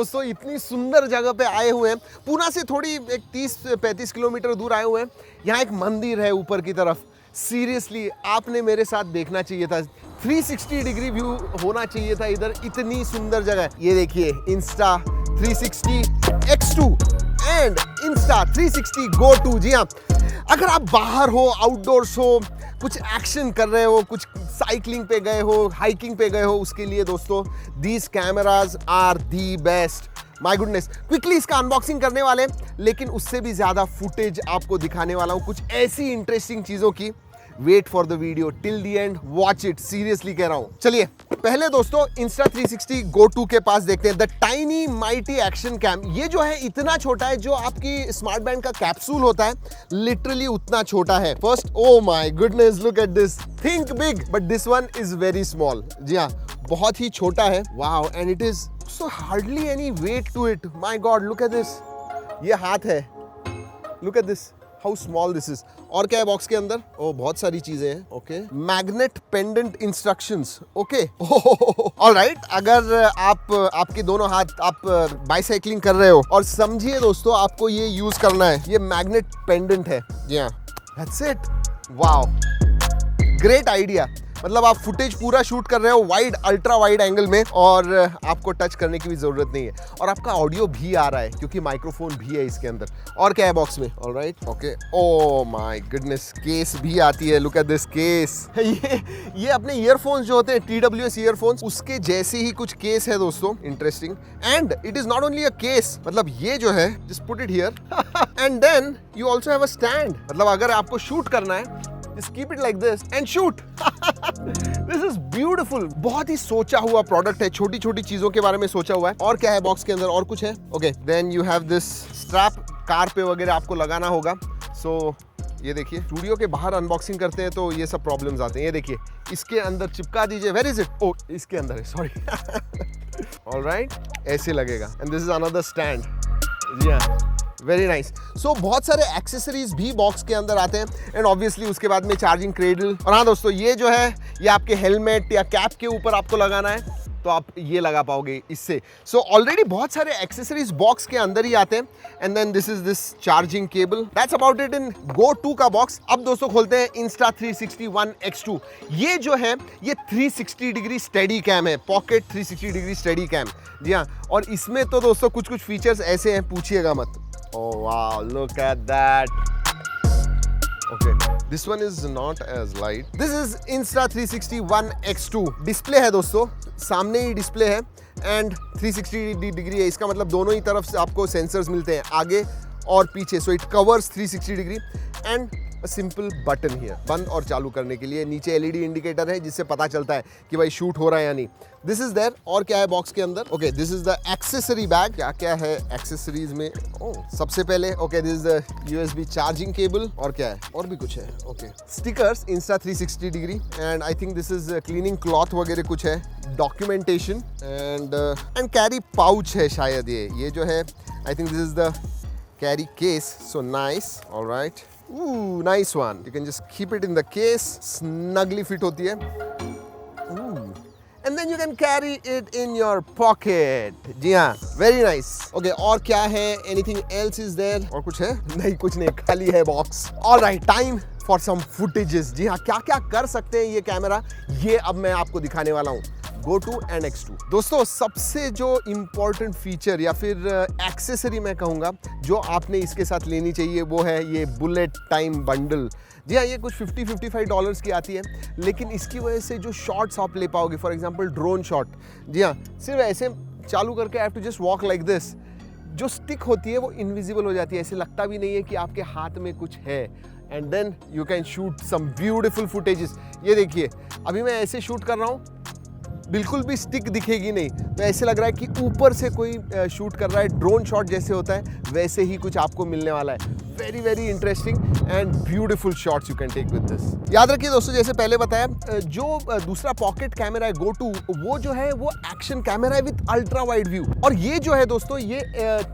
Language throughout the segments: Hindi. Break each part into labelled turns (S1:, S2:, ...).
S1: दोस्तों इतनी सुंदर जगह पे आए हुए हैं, पूना से थोड़ी एक 30-35 किलोमीटर दूर आए हुए हैं। यहाँ एक मंदिर है ऊपर की तरफ। सीरियसली आपने मेरे साथ देखना चाहिए था, 360 डिग्री व्यू होना चाहिए था इधर, इतनी सुंदर जगह है। ये देखिए Insta 360 X2 and Insta 360 Go 2। जी हाँ, अगर आप बाहर हो, आउटडोर्स हो, कुछ एक्शन कर रहे हो, कुछ साइकिलिंग पे गए हो, हाइकिंग पे गए हो, उसके लिए दोस्तों these cameras are the best. My goodness, quickly इसका अनबॉक्सिंग करने वाले हैं, लेकिन उससे भी ज्यादा फुटेज आपको दिखाने वाला हूं, कुछ ऐसी इंटरेस्टिंग चीजों की। Wait for the video till the end, watch it, seriously कह रहा हूं। चलिए पहले दोस्तों इंस्टा 360 Go 2 के पास देखते हैं, the tiny mighty action cam. ये जो है इतना छोटा है, जो आपकी स्मार्ट बैंड का कैप्सूल होता है लिटरली उतना छोटा है। First, oh my goodness, look at this, think big but this one is very small. जी हाँ, बहुत ही छोटा है। Wow, and it is so hardly any weight to it. My god, look at this, ये हाथ है, look at this, how small this is. और क्या है बॉक्स के अंदर? ओ, बहुत सारी चीजें हैं। Okay, magnet pendant instructions. Okay, alright. अगर आपके दोनों हाथ, आप बाइसाइक्लिंग कर रहे हो और समझिए दोस्तों आपको ये यूज करना है, ये मैग्नेट पेंडेंट है। जी हाँ, that's it. Wow, great idea. मतलब आप फुटेज पूरा शूट कर रहे हो वाइड, अल्ट्रा वाइड एंगल में, और आपको टच करने की भी जरूरत नहीं है, और आपका ऑडियो भी आ रहा है क्योंकि माइक्रोफोन भी है इसके अंदर। और क्या है बॉक्स में? Alright, okay, O my goodness, case भी आती है। Look at this case. ये अपने ईयरफोन्स जो होते हैं, TWS ईयरफोन्स, उसके जैसे ही कुछ केस है दोस्तों। Interesting, and it is not only a case, मतलब ये जो है, just put it here and then you also have a stand. मतलब अगर आपको शूट करना है, just keep it like this and shoot. This is beautiful. बहुत ही सोचा हुआ प्रोडक्ट है, छोटी छोटी चीजों के बारे में सोचा हुआ है। और क्या है बॉक्स के अंदर? और कुछ है? Okay, then you have this strap, car पे वगैरह आपको लगाना होगा। सो ये देखिए, स्टूडियो के बाहर अनबॉक्सिंग करते हैं तो ये सब प्रॉब्लम्स आते हैं। ये देखिए, इसके अंदर चिपका दीजिए। Where is it? ओ, इसके अंदर है, सॉरी। ऑलराइट, ऐसे लगेगा। And this is another stand. जी हाँ, वेरी नाइस। सो बहुत सारे एक्सेसरीज भी बॉक्स के अंदर आते हैं, एंड ऑब्वियसली उसके बाद में चार्जिंग क्रेडल। और हाँ दोस्तों, ये जो है, ये आपके हेलमेट या कैप के ऊपर आपको लगाना है, तो आप ये लगा पाओगे इससे। सो ऑलरेडी बहुत सारे एक्सेसरीज बॉक्स के अंदर ही आते हैं। And then this is this charging cable. That's about it in Go 2 का बॉक्स। अब दोस्तों खोलते हैं इंस्टा 360 ONE X2। ये जो है, ये 360 डिग्री स्टेडी कैम है, पॉकेट 360 डिग्री स्टेडी कैम। जी हाँ, और इसमें तो दोस्तों कुछ कुछ फीचर्स ऐसे हैं, पूछिएगा मत। Oh wow, look at that. Okay, this one is not as light. This is Insta 360 ONE X2. Display है दोस्तों, सामने ही डिस्प्ले है, एंड 360 डिग्री है। इसका मतलब दोनों ही तरफ से आपको सेंसर्स मिलते हैं, आगे और पीछे। So it covers 360 degree, and simple button here, बंद और चालू करने के लिए। नीचे LED इंडिकेटर है जिससे पता चलता है कि भाई शूट हो रहा है या नहीं। This is there. और क्या है बॉक्स के अंदर? Okay, this is the accessory bag. क्या क्या है एक्सेसरीज में? सबसे पहले okay, this is the USB charging cable. और क्या है? और भी कुछ है। Okay, stickers Insta 360 degree, and I think this is cleaning cloth वगैरह कुछ है, डॉक्यूमेंटेशन, एंड कैरी पाउच है शायद। ये जो है, आई think this is the carry case. So nice, alright, nice one. You can just keep it in the case. Snugly fit होती है. And then you can carry it in your pocket. जी हाँ, very nice. Okay, और क्या है? Anything else is there? और कुछ है? नहीं, कुछ नहीं, खाली है box. All right, time for some footages. जी हाँ, क्या क्या कर सकते हैं ये कैमरा, ये अब मैं आपको दिखाने वाला हूँ। Go 2 and X2। दोस्तों, सबसे जो इम्पोर्टेंट फीचर या फिर एक्सेसरी मैं कहूँगा जो आपने इसके साथ लेनी चाहिए, वो है ये बुलेट टाइम बंडल। जी हाँ, ये कुछ $50-55 की आती है, लेकिन इसकी वजह से जो शॉट्स आप ले पाओगे, फॉर एग्जांपल ड्रोन शॉट, जी हाँ, सिर्फ ऐसे चालू करके I have to just walk like this, जो स्टिक होती है वो इनविजिबल हो जाती है, ऐसे लगता भी नहीं है कि आपके हाथ में कुछ है, and then you can shoot some beautiful footages. ये देखिए, अभी मैं ऐसे शूट कर रहा हूँ, बिल्कुल भी स्टिक दिखेगी नहीं, तो ऐसे लग रहा है कि ऊपर से कोई शूट कर रहा है, ड्रोन शॉट जैसे होता है वैसे ही कुछ आपको मिलने वाला है। Very very interesting and beautiful shots you can take with this. याद रखिए दोस्तों, जैसे पहले बताया, जो दूसरा पॉकेट कैमरा है Go 2, वो जो है वो एक्शन कैमरा है विद अल्ट्रा वाइड व्यू, और ये जो है दोस्तों, ये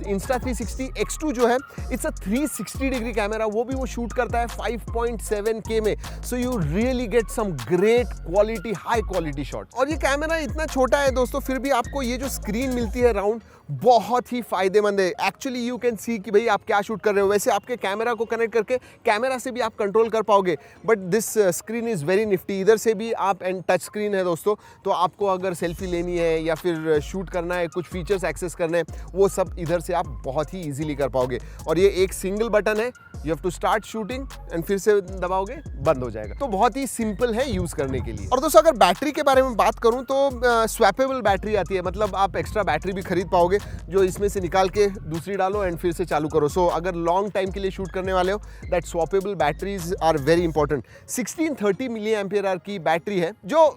S1: इंस्टा 360 X2 जो है, इट्स अ 360 डिग्री कैमरा, वो भी वो शूट करता है 5.7K में। So you really get some great quality, high quality shot. और ये कैमरा कैमरा इतना छोटा है दोस्तों, फिर भी आपको ये जो स्क्रीन मिलती है राउंड, बहुत ही फायदेमंद है। एक्चुअली यू कैन सी कि भाई आप क्या शूट कर रहे हो। वैसे आपके कैमरा को कनेक्ट करके कैमरा से भी आप कंट्रोल कर पाओगे, but this screen is very Nifty. इधर से भी आप, एंड टच स्क्रीन है दोस्तों, तो आपको अगर सेल्फी लेनी है या फिर शूट करना है, कुछ फीचर्स एक्सेस करने हैं, वो सब इधर से आप बहुत ही ईजिली कर पाओगे। और ये एक सिंगल बटन है, you have to start shooting and फिर से दबाओगे बंद हो जाएगा। तो बहुत ही सिंपल है यूज़ करने के लिए। और दोस्तों अगर बैटरी के बारे में बात करूँ तो स्वैपेबल बैटरी आती है, मतलब आप एक्स्ट्रा बैटरी भी खरीद पाओगे जो इसमें से निकाल के दूसरी डालो एंड फिर से चालू करो। सो अगर लॉन्ग टाइम के लिए शूट करने वाले हो, that swappable batteries are very important. 1630 milli ampere hour की बैटरी है जो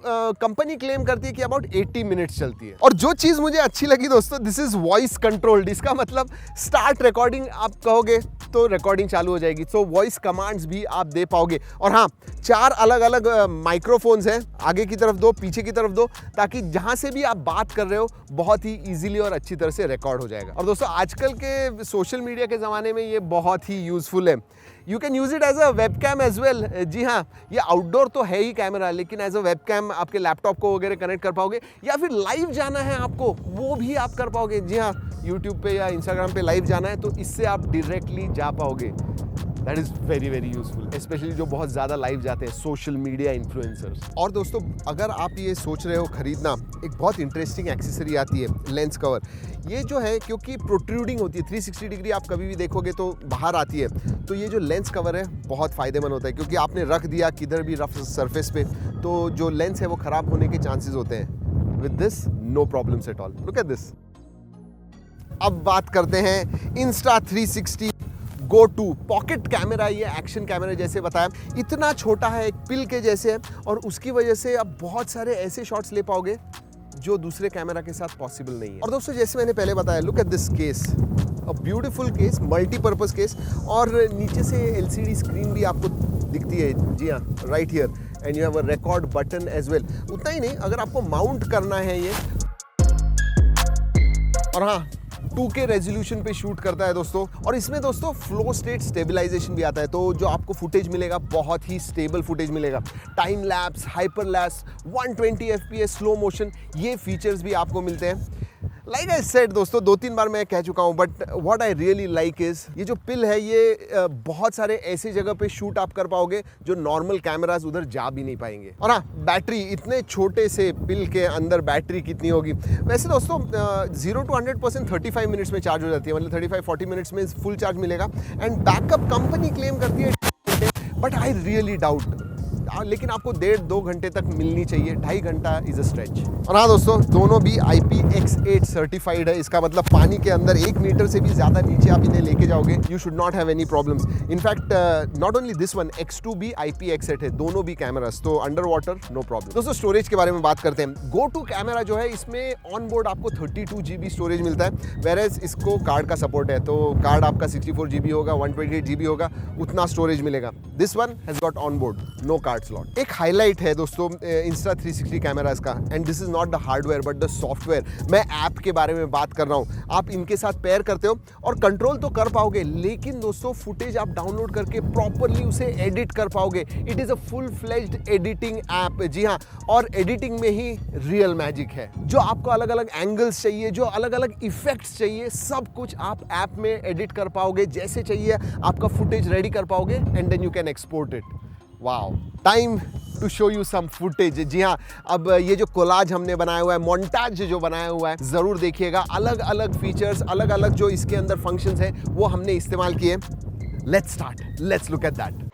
S1: कंपनी क्लेम करती है कि अबाउट 80 मिनट्स चलती है। और जो चीज़ मुझे अच्छी लगी दोस्तों, दिस इज वॉइस कंट्रोल्ड। इसका मतलब स्टार्ट रिकॉर्डिंग आप कहोगे तो रिकॉर्डिंग चालू हो जाएगी। सो वॉइस कमांड्स भी आप दे पाओगे। और हाँ, 4 अलग अलग माइक्रोफोन्स हैं, आगे की तरफ 2, पीछे की तरफ 2, ताकि जहाँ से भी आप बात कर रहे हो बहुत ही ईजिली और अच्छी तरह से रिकॉर्ड हो जाएगा। और दोस्तों आजकल के सोशल मीडिया के ज़माने में ये बहुत ही यूज़फुल है। You can use it as a webcam as well. जी हाँ, ये आउटडोर तो है ही कैमरा, लेकिन एज अ वेब कैम आपके लैपटॉप को वगैरह कनेक्ट कर पाओगे, या फिर लाइव जाना है आपको वो भी आप कर पाओगे। जी हाँ, यूट्यूब पे या इंस्टाग्राम पे लाइव जाना है तो इससे आप डायरेक्टली जा पाओगे। That is very very useful, specially जो बहुत ज़्यादा लाइव जाते हैं सोशल मीडिया इन्फ्लुएंसर्स। और दोस्तों अगर आप ये सोच रहे हो खरीदना, एक बहुत इंटरेस्टिंग एक्सेसरी आती है, लेंस कवर। ये जो है क्योंकि प्रोट्रूडिंग होती है, 360 डिग्री आप कभी भी देखोगे तो बाहर आती है, तो ये जो लेंस कवर है बहुत फ़ायदेमंद होता है, क्योंकि आपने रख दिया किधर भी रफ सरफेस पे तो जो लेंस है वो ख़राब होने के चांसेस होते हैं। With this no problems at all. Look at this. अब बात करते हैं Insta360 Go 2 पॉकेट कैमरा। ये एक्शन कैमरा जैसे बताया, इतना छोटा है, एक पिल के जैसे है, और उसकी वजह से आप बहुत सारे ऐसे शॉट्स ले पाओगे जो दूसरे कैमरा के साथ पॉसिबल नहीं है। और दोस्तों जैसे मैंने पहले बताया, look at this case, a beautiful case, multipurpose case, और नीचे से LCD स्क्रीन भी आपको दिखती है। जी हाँ, right here, and you have a record button as well. उतना ही नहीं, अगर आपको माउंट करना है ये, और हाँ 2K रेजोल्यूशन पे शूट करता है दोस्तों। और इसमें दोस्तों फ्लो स्टेट स्टेबलाइजेशन भी आता है, तो जो आपको फुटेज मिलेगा बहुत ही स्टेबल फुटेज मिलेगा। Time lapse, hyper lapse, 120 FPS slow motion, ये फीचर्स भी आपको मिलते हैं। लाइक आई सेड दोस्तों, 2-3 बार मैं कह चुका हूँ, but what I really like is ये जो पिल है, ये बहुत सारे ऐसे जगह पे शूट आप कर पाओगे जो नॉर्मल कैमराज उधर जा भी नहीं पाएंगे। और हाँ, बैटरी, इतने छोटे से पिल के अंदर बैटरी कितनी होगी? वैसे दोस्तों 0 to 100% 35 मिनट्स में चार्ज हो जाती है, मतलब 35-40 मिनट्स में फुल चार्ज मिलेगा। एंड बैकअप कंपनी क्लेम करती है, बट आई रियली डाउट, लेकिन आपको 1.5-2 घंटे तक मिलनी चाहिए, 2.5 घंटा इज अ स्ट्रेच। और हाँ दोस्तों, दोनों भी IPX8 सर्टिफाइड है। इसका मतलब पानी के अंदर 1 मीटर से भी ज़्यादा नीचे आप इन्हें लेके जाओगे, you should not have any problems. In fact not only this one, X2 भी IPX8 है, दोनों भी कैमरास, तो अंडर वाटर नो प्रॉब्लम। दोस्तों स्टोरेज के बारे में बात करते हैं। Go 2 कैमरा जो है, इसमें ऑन बोर्ड आपको 32 GB स्टोरेज मिलता है, वेरेज इसको कार्ड का सपोर्ट है, तो कार्ड आपका 64 GB होगा, 128 GB होगा, उतना स्टोरेज मिलेगा। This one has got on board no card slot. एक हाईलाइट है दोस्तों Insta360 कैमरास का, and this is not the hardware but the software. मैं ऐप के बारे में बात कर रहा हूँ। आप इनके साथ पेयर करते हो और कंट्रोल तो कर पाओगे, लेकिन दोस्तों फुटेज आप डाउनलोड करके प्रॉपरली उसे एडिट कर पाओगे। It is a full fledged editing app. जी हाँ, और एडिटिंग में ही रियल मैजिक है। जो आपको अलग अलग एंगल्स चाहिए, जो अलग अलग इफेक्ट्स चाहिए, सब कुछ आप ऐप में एडिट कर पाओगे, जैसे चाहिए आपका फुटेज रेडी कर पाओगे, and then you can export it. Wow, time to show you some footage. जी हाँ, अब ये जो कोलाज हमने बनाया हुआ है, मोन्टाज जो बनाया हुआ है, ज़रूर देखिएगा। अलग अलग फीचर्स, अलग अलग जो इसके अंदर फंक्शंस हैं, वो हमने इस्तेमाल किए। Let's start, let's look at that.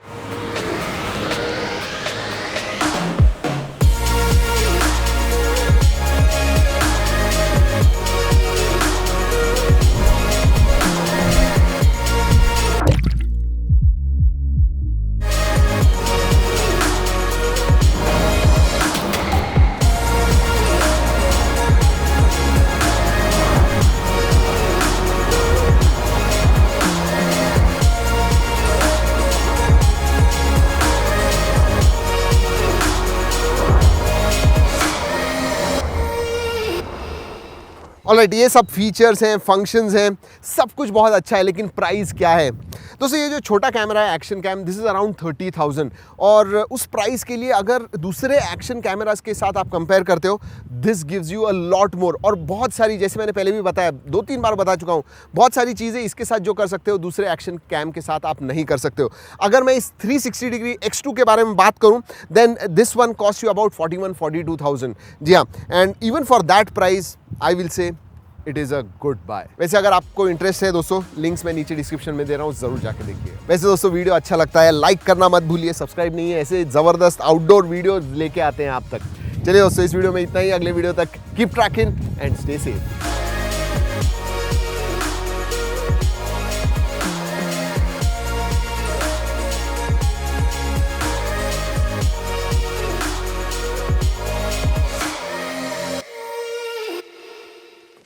S1: Alright, ये सब फीचर्स हैं, फंक्शंस हैं, सब कुछ बहुत अच्छा है, लेकिन प्राइस क्या है? दोस्तों ये जो छोटा कैमरा है action cam, this is around 30,000 और उस प्राइस के लिए अगर दूसरे एक्शन कैमरास के साथ आप कंपेयर करते हो, this gives you a lot more. और बहुत सारी, जैसे मैंने पहले भी बताया, 2-3 बार बता चुका हूँ, बहुत सारी चीज़ें इसके साथ जो कर सकते हो दूसरे एक्शन कैम के साथ आप नहीं कर सकते हो। अगर मैं इस 360 डिग्री X2 के बारे में बात करूँ, then this one cost you about 41-42,000। जी हाँ, and even for that price I will say it is a good buy. वैसे अगर आपको इंटरेस्ट है दोस्तों, लिंक्स मैं नीचे डिस्क्रिप्शन में दे रहा हूँ, जरूर जाके देखिए। वैसे दोस्तों वीडियो अच्छा लगता है लाइक करना मत भूलिए, सब्सक्राइब नहीं है, ऐसे ज़बरदस्त आउटडोर वीडियो लेके आते हैं आप तक। चलिए दोस्तों, इस वीडियो में इतना ही। अगले वीडियो तक keep trekking and stay safe.